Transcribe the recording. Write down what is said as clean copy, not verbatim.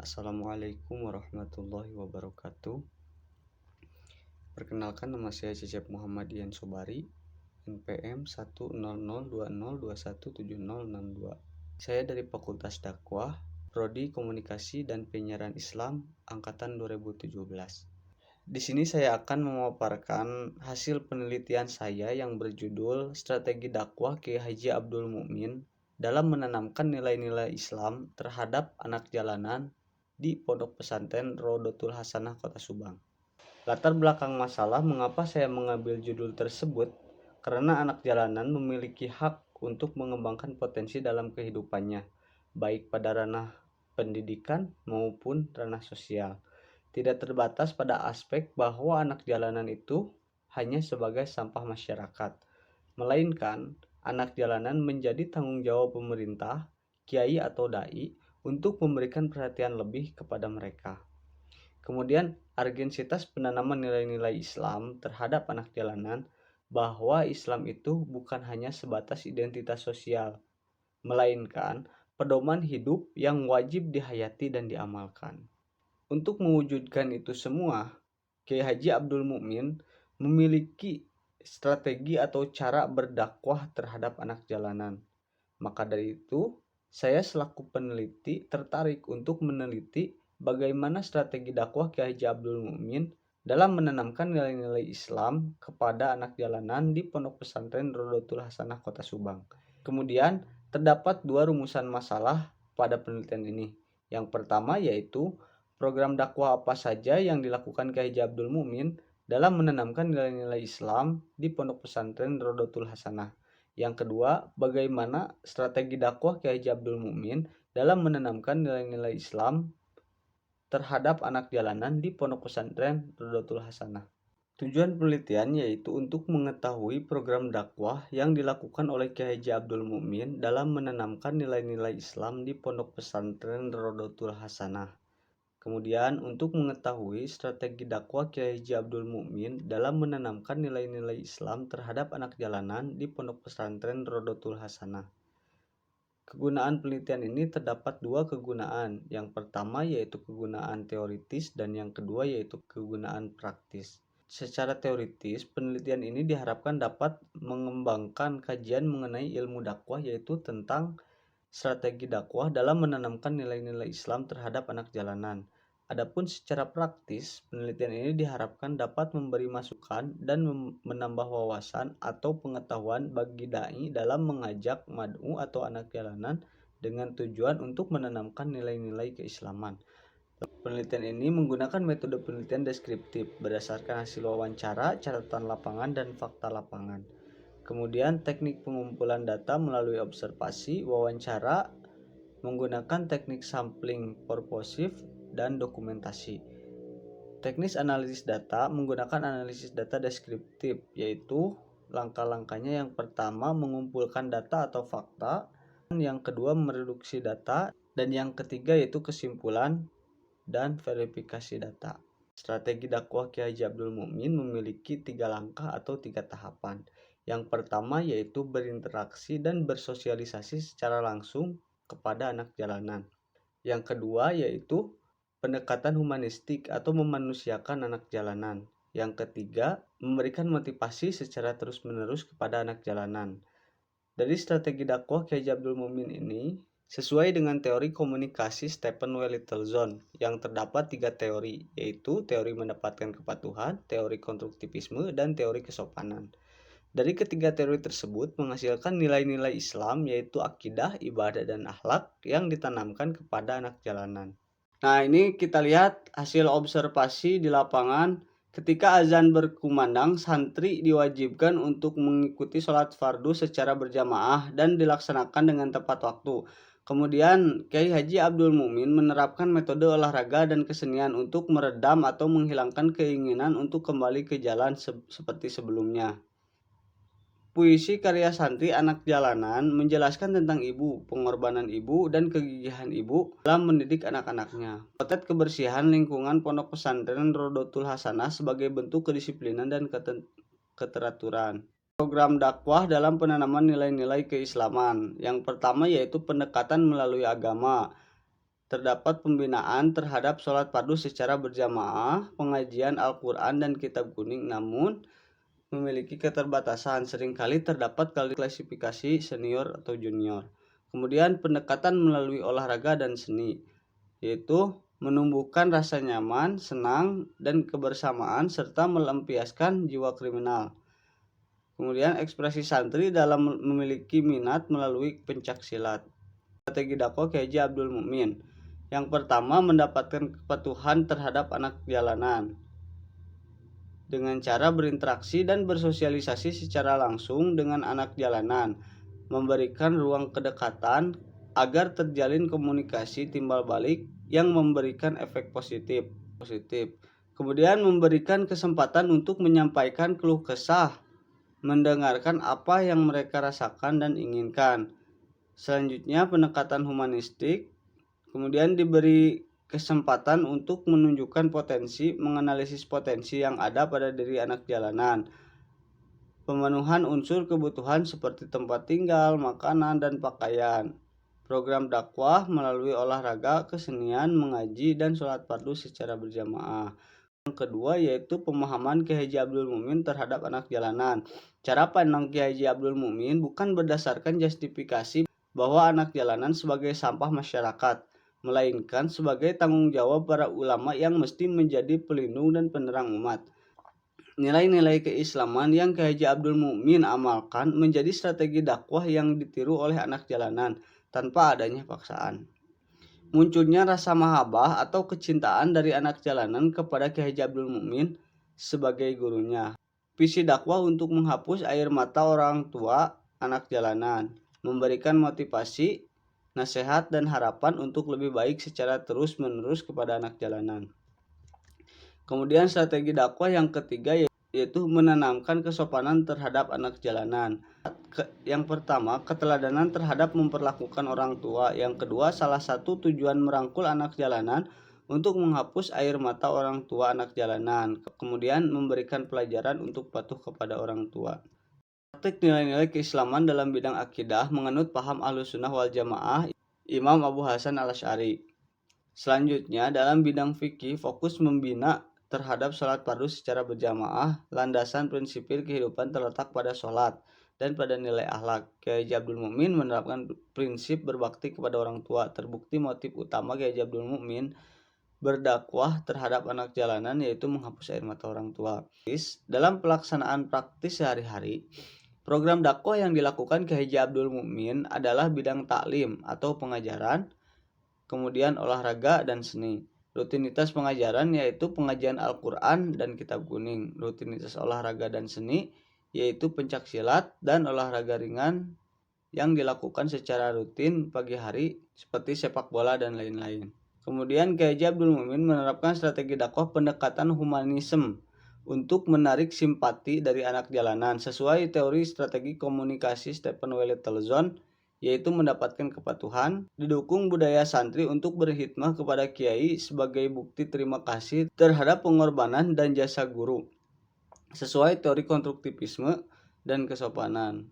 Assalamualaikum warahmatullahi wabarakatuh. Perkenalkan, nama saya Cecep Muhammad Ian Sobari, NPM 1002020217062. Saya dari Fakultas Dakwah, Prodi Komunikasi dan Penyiaran Islam angkatan 2017. Di sini saya akan memaparkan hasil penelitian saya yang berjudul Strategi Dakwah Kiai Haji Abdul Mukmin dalam menanamkan nilai-nilai Islam terhadap anak jalanan di Pondok Pesantren Rodotul Hasanah Kota Subang. Latar belakang masalah mengapa saya mengambil judul tersebut, karena anak jalanan memiliki hak untuk mengembangkan potensi dalam kehidupannya, baik pada ranah pendidikan maupun ranah sosial. Tidak terbatas pada aspek bahwa anak jalanan itu hanya sebagai sampah masyarakat, melainkan anak jalanan menjadi tanggung jawab pemerintah, kiai atau dai untuk memberikan perhatian lebih kepada mereka. Kemudian, urgensitas penanaman nilai-nilai Islam terhadap anak jalanan, bahwa Islam itu bukan hanya sebatas identitas sosial, melainkan pedoman hidup yang wajib dihayati dan diamalkan. Untuk mewujudkan itu semua, Kiai Haji Abdul Mukmin memiliki strategi atau cara berdakwah terhadap anak jalanan. Maka dari itu, saya selaku peneliti tertarik untuk meneliti bagaimana strategi dakwah Kiai Haji Abdul Mukmin dalam menanamkan nilai-nilai Islam kepada anak jalanan di Pondok Pesantren Rodotul Hasanah Kota Subang. Kemudian, terdapat dua rumusan masalah pada penelitian ini. Yang pertama yaitu program dakwah apa saja yang dilakukan Kiai Haji Abdul Mukmin dalam menanamkan nilai-nilai Islam di Pondok Pesantren Rodotul Hasanah. Yang kedua, bagaimana strategi dakwah Kiai Haji Abdul Mukmin dalam menanamkan nilai-nilai Islam terhadap anak jalanan di Pondok Pesantren Rodotul Hasanah. Tujuan penelitian yaitu untuk mengetahui program dakwah yang dilakukan oleh Kiai Haji Abdul Mukmin dalam menanamkan nilai-nilai Islam di Pondok Pesantren Rodotul Hasanah. Kemudian, untuk mengetahui strategi dakwah Kiai Haji Abdul Mukmin dalam menanamkan nilai-nilai Islam terhadap anak jalanan di Pondok Pesantren Rodotul Hasanah. Kegunaan penelitian ini terdapat dua kegunaan. Yang pertama yaitu kegunaan teoritis dan yang kedua yaitu kegunaan praktis. Secara teoritis, penelitian ini diharapkan dapat mengembangkan kajian mengenai ilmu dakwah, yaitu tentang strategi dakwah dalam menanamkan nilai-nilai Islam terhadap anak jalanan. Adapun secara praktis, penelitian ini diharapkan dapat memberi masukan dan menambah wawasan atau pengetahuan bagi dai dalam mengajak mad'u atau anak jalanan dengan tujuan untuk menanamkan nilai-nilai keislaman. Penelitian ini menggunakan metode penelitian deskriptif berdasarkan hasil wawancara, catatan lapangan, dan fakta lapangan. Kemudian teknik pengumpulan data melalui observasi, wawancara, menggunakan teknik sampling purposive, dan dokumentasi. Teknis analisis data menggunakan analisis data deskriptif, yaitu langkah-langkahnya yang pertama mengumpulkan data atau fakta, yang kedua mereduksi data, dan yang ketiga yaitu kesimpulan dan verifikasi data. Strategi dakwah Kiai Haji Abdul Mukmin memiliki 3 langkah atau 3 tahapan. Yang pertama yaitu berinteraksi dan bersosialisasi secara langsung kepada anak jalanan. Yang kedua yaitu pendekatan humanistik atau memanusiakan anak jalanan. Yang ketiga, memberikan motivasi secara terus-menerus kepada anak jalanan. Dari strategi dakwah Kiai Haji Abdul Mukmin ini sesuai dengan teori komunikasi Stephen W. Littlejohn yang terdapat 3 teori, yaitu teori mendapatkan kepatuhan, teori konstruktivisme, dan teori kesopanan. Dari ketiga teori tersebut menghasilkan nilai-nilai Islam, yaitu akidah, ibadah, dan akhlak yang ditanamkan kepada anak jalanan. Nah, ini kita lihat hasil observasi di lapangan. Ketika azan berkumandang, santri diwajibkan untuk mengikuti sholat fardu secara berjamaah dan dilaksanakan dengan tepat waktu. Kemudian, Kiai Haji Abdul Mukmin menerapkan metode olahraga dan kesenian untuk meredam atau menghilangkan keinginan untuk kembali ke jalan seperti sebelumnya. Puisi karya santri anak jalanan menjelaskan tentang ibu, pengorbanan ibu, dan kegigihan ibu dalam mendidik anak-anaknya. Potret kebersihan lingkungan Pondok Pesantren Rodotul Hasanah sebagai bentuk kedisiplinan dan keteraturan. Program dakwah dalam penanaman nilai-nilai keislaman. Yang pertama yaitu pendekatan melalui agama. Terdapat pembinaan terhadap sholat fardu secara berjamaah, pengajian Al-Quran dan kitab kuning, namun memiliki keterbatasan. Seringkali terdapat klasifikasi senior atau junior. Kemudian pendekatan melalui olahraga dan seni, yaitu menumbuhkan rasa nyaman, senang, dan kebersamaan serta melampiaskan jiwa kriminal. Kemudian ekspresi santri dalam memiliki minat melalui pencak silat. Strategi dakwah Kiai Haji Abdul Mukmin. Yang pertama, mendapatkan kepatuhan terhadap anak jalanan dengan cara berinteraksi dan bersosialisasi secara langsung dengan anak jalanan, memberikan ruang kedekatan agar terjalin komunikasi timbal balik yang memberikan efek positif. Kemudian memberikan kesempatan untuk menyampaikan keluh kesah, mendengarkan apa yang mereka rasakan dan inginkan. Selanjutnya pendekatan humanistik, kemudian diberi kesempatan untuk menunjukkan potensi, menganalisis potensi yang ada pada diri anak jalanan. Pemenuhan unsur kebutuhan seperti tempat tinggal, makanan, dan pakaian. Program dakwah melalui olahraga, kesenian, mengaji, dan sholat fardu secara berjamaah. Yang kedua yaitu pemahaman Kiai Haji Abdul Mukmin terhadap anak jalanan. Cara pandang Kiai Haji Abdul Mukmin bukan berdasarkan justifikasi bahwa anak jalanan sebagai sampah masyarakat, melainkan sebagai tanggung jawab para ulama yang mesti menjadi pelindung dan penerang umat. Nilai-nilai keislaman yang Kiai Haji Abdul Mukmin amalkan menjadi strategi dakwah yang ditiru oleh anak jalanan tanpa adanya paksaan. Munculnya rasa mahabbah atau kecintaan dari anak jalanan kepada Kiai Haji Abdul Mukmin sebagai gurunya. Visi dakwah untuk menghapus air mata orang tua anak jalanan, memberikan motivasi, nasihat, dan harapan untuk lebih baik secara terus-menerus kepada anak jalanan. Kemudian strategi dakwah yang ketiga yaitu menanamkan kesopanan terhadap anak jalanan. Yang pertama, keteladanan terhadap memperlakukan orang tua. Yang kedua, salah satu tujuan merangkul anak jalanan untuk menghapus air mata orang tua anak jalanan. Kemudian memberikan pelajaran untuk patuh kepada orang tua. Praktik nilai-nilai keislaman dalam bidang akidah menganut paham Ahlussunnah wal Jamaah Imam Abu Hasan al-Asy'ari. Selanjutnya, dalam bidang fikih fokus membina terhadap sholat fardu secara berjamaah. Landasan prinsipil kehidupan terletak pada sholat dan pada nilai akhlak. Kiai Haji Abdul Mukmin menerapkan prinsip berbakti kepada orang tua. Terbukti motif utama Kiai Haji Abdul Mukmin berdakwah terhadap anak jalanan yaitu menghapus air mata orang tua. Dalam pelaksanaan praktis sehari-hari, program dakwah yang dilakukan Kiai Haji Abdul Mukmin adalah bidang taklim atau pengajaran, kemudian olahraga dan seni. Rutinitas pengajaran yaitu pengajian Al-Quran dan kitab kuning. Rutinitas olahraga dan seni yaitu pencak silat dan olahraga ringan yang dilakukan secara rutin pagi hari seperti sepak bola dan lain-lain. Kemudian Kiai Haji Abdul Mukmin menerapkan strategi dakwah pendekatan humanisme untuk menarik simpati dari anak jalanan sesuai teori strategi komunikasi Stephen Wellington, yaitu mendapatkan kepatuhan, didukung budaya santri untuk berkhidmah kepada kiai sebagai bukti terima kasih terhadap pengorbanan dan jasa guru, sesuai teori konstruktivisme dan kesopanan.